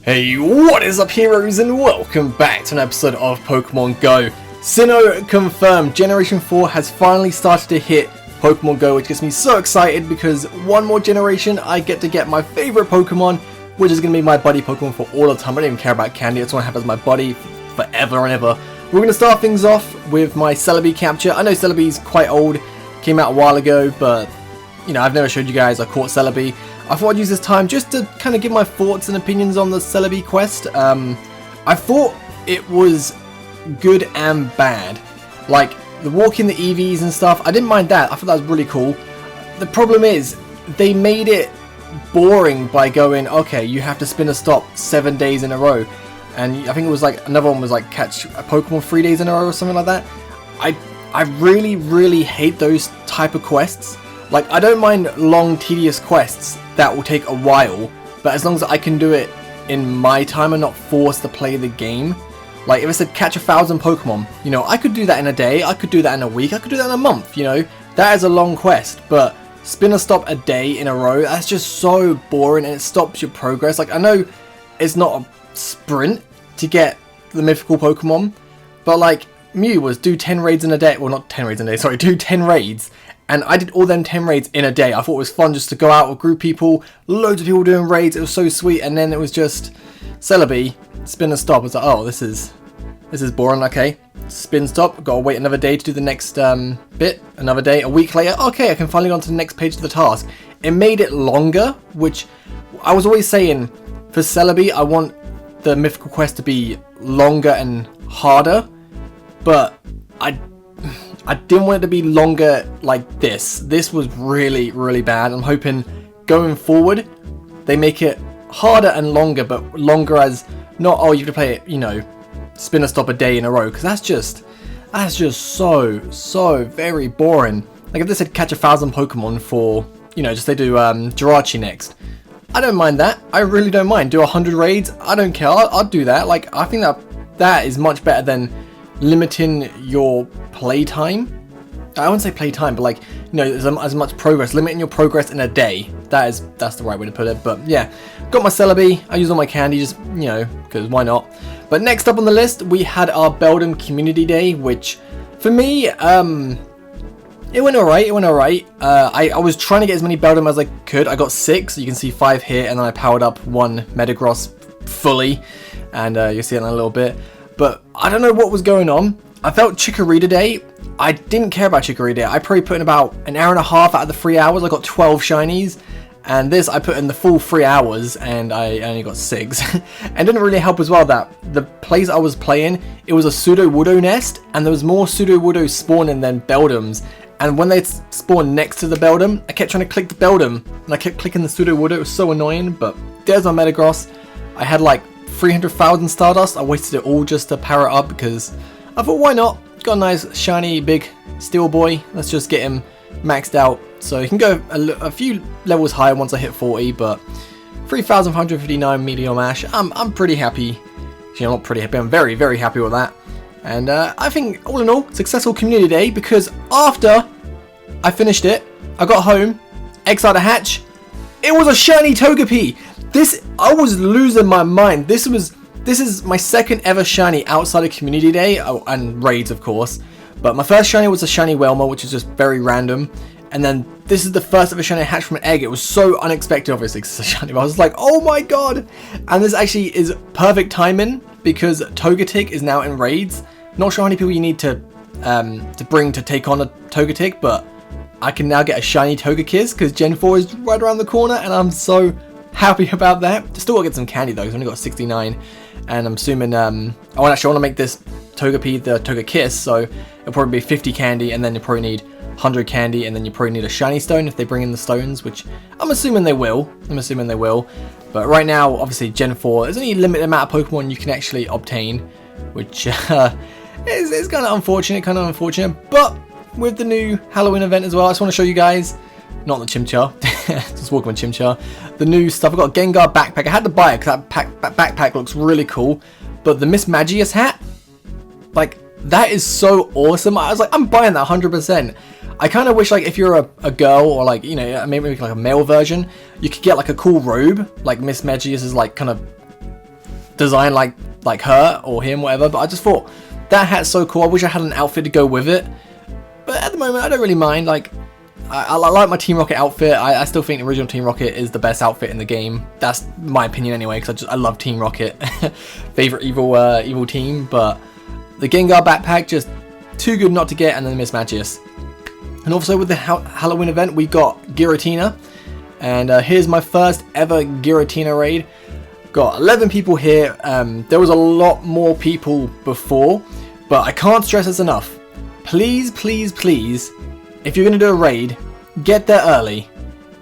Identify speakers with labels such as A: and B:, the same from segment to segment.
A: Hey, what is up heroes, and welcome back to an episode of Pokemon Go. Sinnoh confirmed Generation 4 has finally started to hit Pokemon Go, which gets me so excited because one more generation I get to get my favorite Pokemon, which is going to be my buddy Pokemon for all the time. I don't even care about Candy, I just want to have as my buddy forever and ever. We're going to start things off with my Celebi capture. I know Celebi's quite old, came out a while ago, but you know, I've never showed you guys I caught Celebi. I thought I'd use this time just to kind of give my thoughts and opinions on the Celebi quest. I thought it was good and bad. Like, the walking the EVs and stuff, I didn't mind that. I thought that was really cool. The problem is, they made it boring by going, okay, you have to spin a stop 7 days in a row. And I think it was like, another one was like catch a Pokemon 3 days in a row or something like that. I really hate those type of quests. Like, I don't mind long, tedious quests that will take a while, but as long as I can do it in my time and not forced to play the game. Like, if I said catch 1,000 Pokemon, you know, I could do that in a day, I could do that in a week, I could do that in a month, you know. That is a long quest, but spin a stop a day in a row, that's just so boring and it stops your progress. Like, I know it's not a sprint to get the mythical Pokemon, but like, Mew was do 10 raids in a day, well not 10 raids in a day, sorry, do 10 raids. And I did all them 10 raids in a day. I thought it was fun just to go out with group people, loads of people doing raids, it was so sweet. And then it was just Celebi, spin and stop. I was like, oh, this is boring, okay. Spin stop, gotta wait another day to do the next bit, another day, a week later, okay, I can finally go on to the next page of the task. It made it longer, which I was always saying, for Celebi, I want the mythical quest to be longer and harder, but I didn't want it to be longer like this. This was really bad. I'm hoping going forward they make it harder and longer, but longer as not, oh, you have to play it, you know, spin a stop a day in a row, because that's just so very boring. Like, if they said catch 1,000 Pokemon for, you know, just they do Giratina next, I don't mind that. I really don't mind. Do 100 raids, I don't care. I'll do that. Like, I think that is much better than limiting your playtime. I wouldn't say playtime, but like, you know, as much progress, limiting your progress in a day. That's the right way to put it. But yeah, got my Celebi. I use all my candy, just, you know, because why not. But next up on the list, we had our Beldum Community Day, which for me, it went alright. I was trying to get as many Beldum as I could. I got 6. You can see 5 here, and then I powered up 1 Metagross fully, and you'll see it in a little bit. But I don't know what was going on. I felt Chikorita Day, I didn't care about Chikorita Day. I probably put in about an hour and a half out of the 3 hours. I got 12 shinies. And this, I put in the full 3 hours and I only got 6. And it didn't really help as well that the place I was playing, it was a Sudowoodo nest. And there was more Sudowoodo spawning than Beldums. And when they spawned next to the Beldum, I kept trying to click the Beldum. And I kept clicking the Sudowoodo. It was so annoying. But there's my Metagross. I had like 300,000 Stardust. I wasted it all just to power it up because I thought, why not? Got a nice shiny big steel boy. Let's just get him maxed out. So he can go a few levels higher once I hit 40, but 3,559 Meteor Mash. I'm pretty happy. Actually, I'm not pretty happy. I'm very happy with that. And I think all in all, successful community day, because after I finished it, I got home, eggs out of hatch. It was a shiny Togepi. I was losing my mind. This is my second ever shiny outside of Community Day, and raids of course. But my first shiny was a shiny Whelmer, which is just very random. And then this is the first ever shiny I hatched from an egg. It was so unexpected, obviously, because it's a shiny. But I was like, oh my god! And this actually is perfect timing, because Togetic is now in raids. Not sure how many people you need to bring to take on a Togetic, but I can now get a shiny Togekiss, because Gen 4 is right around the corner, and I'm so happy about that. Still got to get some candy though, because I've only got 69. And I'm assuming, I want to make this Togepi the Togekiss, so it'll probably be 50 candy, and then you probably need 100 candy, and then you probably need a shiny stone if they bring in the stones, which I'm assuming they will. But right now, obviously, Gen 4, there's only a limited amount of Pokemon you can actually obtain, which is kind of unfortunate, but with the new Halloween event as well, I just want to show you guys, not the Chimchar, just walking with Chimchar, the new stuff. I've got a Gengar backpack. I had to buy it because that backpack looks really cool, but the Miss Magius hat, like, that is so awesome. I was like, I'm buying that 100%. I kind of wish, like, if you're a girl, or like, you know, maybe like a male version, you could get like a cool robe, like Miss Magius is like kind of design like her or him, whatever, but I just thought that hat's so cool. I wish I had an outfit to go with it, but at the moment I don't really mind. Like, I like my Team Rocket outfit. I still think the original Team Rocket is the best outfit in the game. That's my opinion anyway, because I love Team Rocket. Favorite evil team, but the Gengar backpack, just too good not to get, and then Miss Magius. And also with the Halloween event, we got Giratina, and here's my first ever Giratina raid. Got 11 people here. There was a lot more people before, but I can't stress this enough. Please, please, please, if you're going to do a raid, get there early.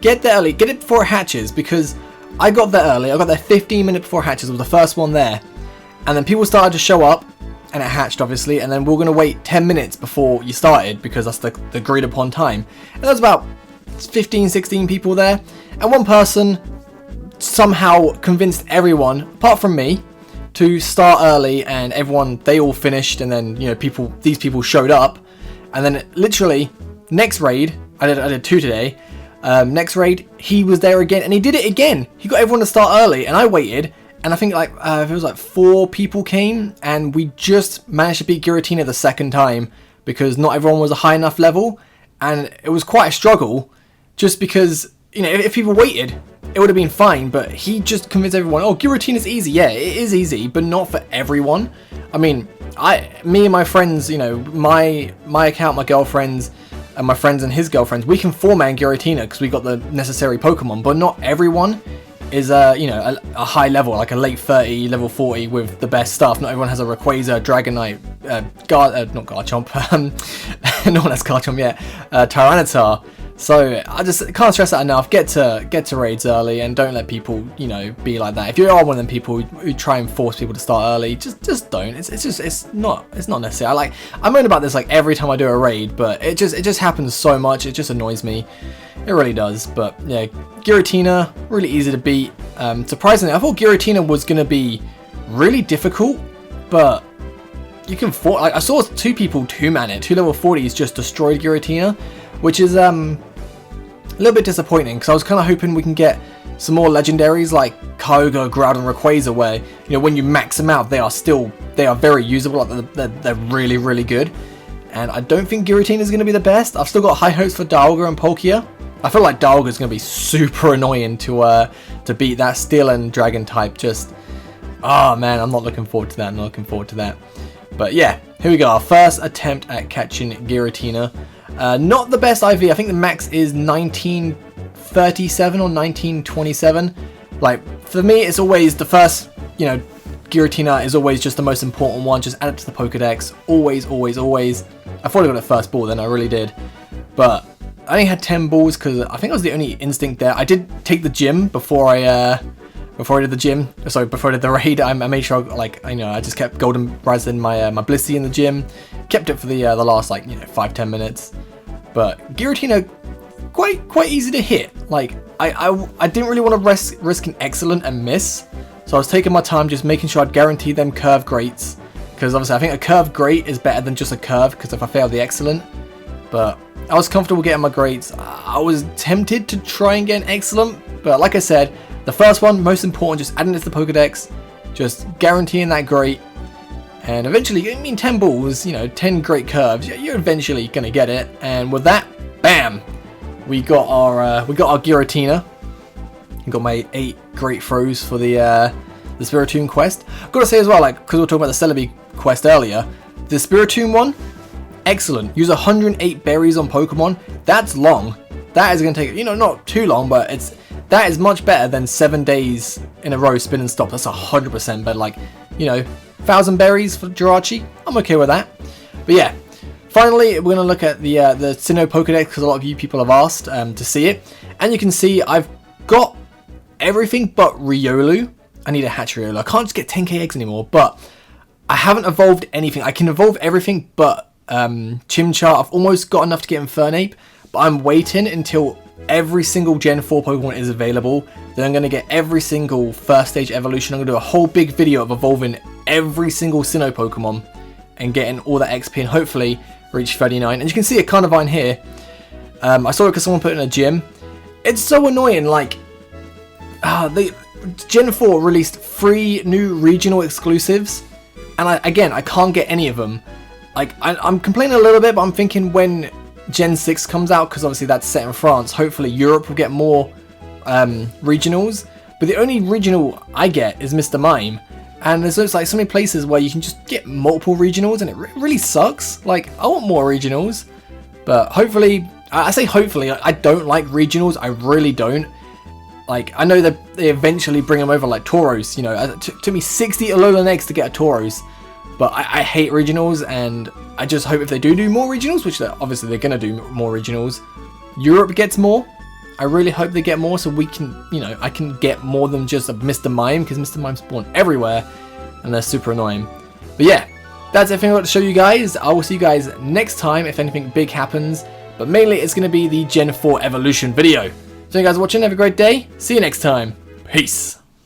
A: Get there early. Get it before it hatches, because I got there early. I got there 15 minutes before it hatches. I was the first one there. And then people started to show up, and it hatched, obviously. And then we were going to wait 10 minutes before you started, because that's the agreed upon time. And there was about 15, 16 people there. And one person somehow convinced everyone, apart from me, to start early, and everyone, they all finished. And then, you know, these people showed up. And then literally, next raid, I did 2 today. Next raid, he was there again, and he did it again. He got everyone to start early, and I waited, and I think it was like 4 people came, and we just managed to beat Giratina the second time, because not everyone was a high enough level, and it was quite a struggle, just because, you know, if people waited, it would have been fine, but he just convinced everyone, oh, Giratina's easy. Yeah, it is easy, but not for everyone. I mean, me and my friends, you know, my account, my girlfriends, and my friends and his girlfriends, we can 4-man Giratina because we got the necessary Pokemon, but not everyone is you know, a high level, like a late 30, level 40 with the best stuff. Not everyone has a Rayquaza, Dragonite, not Garchomp, no one has Garchomp yet, Tyranitar. So I just can't stress that enough. Get to raids early, and don't let people, you know, be like that. If you are one of them people who try and force people to start early, just don't. It's not necessary. I moan about this like every time I do a raid, but it just happens so much. It just annoys me. It really does. But yeah, Giratina, really easy to beat. Surprisingly, I thought Giratina was gonna be really difficult, but you can I saw 2 people 2-man it. 2 level 40s just destroyed Giratina, which is a little bit disappointing, because I was kind of hoping we can get some more legendaries like Kyogre, Groudon, Rayquaza, where, you know, when you max them out, they are very usable. Like they're really, really good. And I don't think Giratina is going to be the best. I've still got high hopes for Dialga and Palkia. I feel like Dialga is going to be super annoying to beat. That Steel and Dragon type. Just, oh man, I'm not looking forward to that. But yeah, here we go. Our first attempt at catching Giratina. Not the best IV. I think the max is 1937 or 1927. Like, for me, it's always the first, you know, Giratina is always just the most important one. Just add it to the Pokedex. Always, always, always. I thought I got it first ball then, I really did. But I only had 10 balls because I think I was the only instinct there. I did take the gym before I did the gym. Sorry, before I did the raid. I made sure, like, you know, I just kept Golden Rising my my Blissey in the gym. Kept it for the last, like, you know, 5-10 minutes. But Giratina, quite easy to hit. Like, I didn't really want to risk an excellent and miss. So I was taking my time, just making sure I'd guarantee them curve greats. Because obviously I think a curve great is better than just a curve, because if I fail the excellent. But I was comfortable getting my greats. I was tempted to try and get an excellent. But like I said, the first one, most important, just adding it to the Pokedex. Just guaranteeing that great. And eventually, I mean, 10 balls, you know, 10 great curves, you're eventually going to get it. And with that, bam, we got our Giratina. I got my 8 great throws for the Spiritomb quest. I've got to say as well, like, because we were talking about the Celebi quest earlier, the Spiritomb one, excellent. Use 108 berries on Pokemon. That's long. That is going to take, you know, not too long, but that is much better than 7 days in a row spin and stop. That's 100% better. Like, you know, 1,000 berries for Jirachi. I'm okay with that. But yeah, finally, we're going to look at the Sinnoh Pokedex, because a lot of you people have asked to see it. And you can see I've got everything but Riolu. I need a hatch Riolu. I can't just get 10k eggs anymore, but I haven't evolved anything. I can evolve everything but Chimchar. I've almost got enough to get Infernape, but I'm waiting until every single Gen 4 Pokemon is available. Then I'm going to get every single first stage evolution. I'm going to do a whole big video of evolving every single Sinnoh Pokemon and getting all that XP, and hopefully reach 39. And you can see a Carnivine here. I saw it because someone put it in a gym. It's so annoying, like, Gen 4 released 3 new regional exclusives, and I can't get any of them. Like, I'm complaining a little bit, but I'm thinking when Gen 6 comes out, because obviously that's set in France, hopefully Europe will get more regionals. But the only regional I get is Mr. Mime, and there's like so many places where you can just get multiple regionals, and it really sucks. Like, I want more regionals, but hopefully, I say hopefully, I don't like regionals, I really don't. Like, I know that they eventually bring them over like Tauros, you know, it took me 60 Alolan eggs to get a Tauros, but I hate regionals, and I just hope if they do more regionals, which obviously they're going to do more regionals, Europe gets more. I really hope they get more so we can, you know, I can get more than just a Mr. Mime, because Mr. Mimes spawn everywhere, and they're super annoying. But yeah, that's everything I've got to show you guys. I will see you guys next time if anything big happens, but mainly it's going to be the Gen 4 evolution video. So you guys are watching, have a great day, see you next time, peace!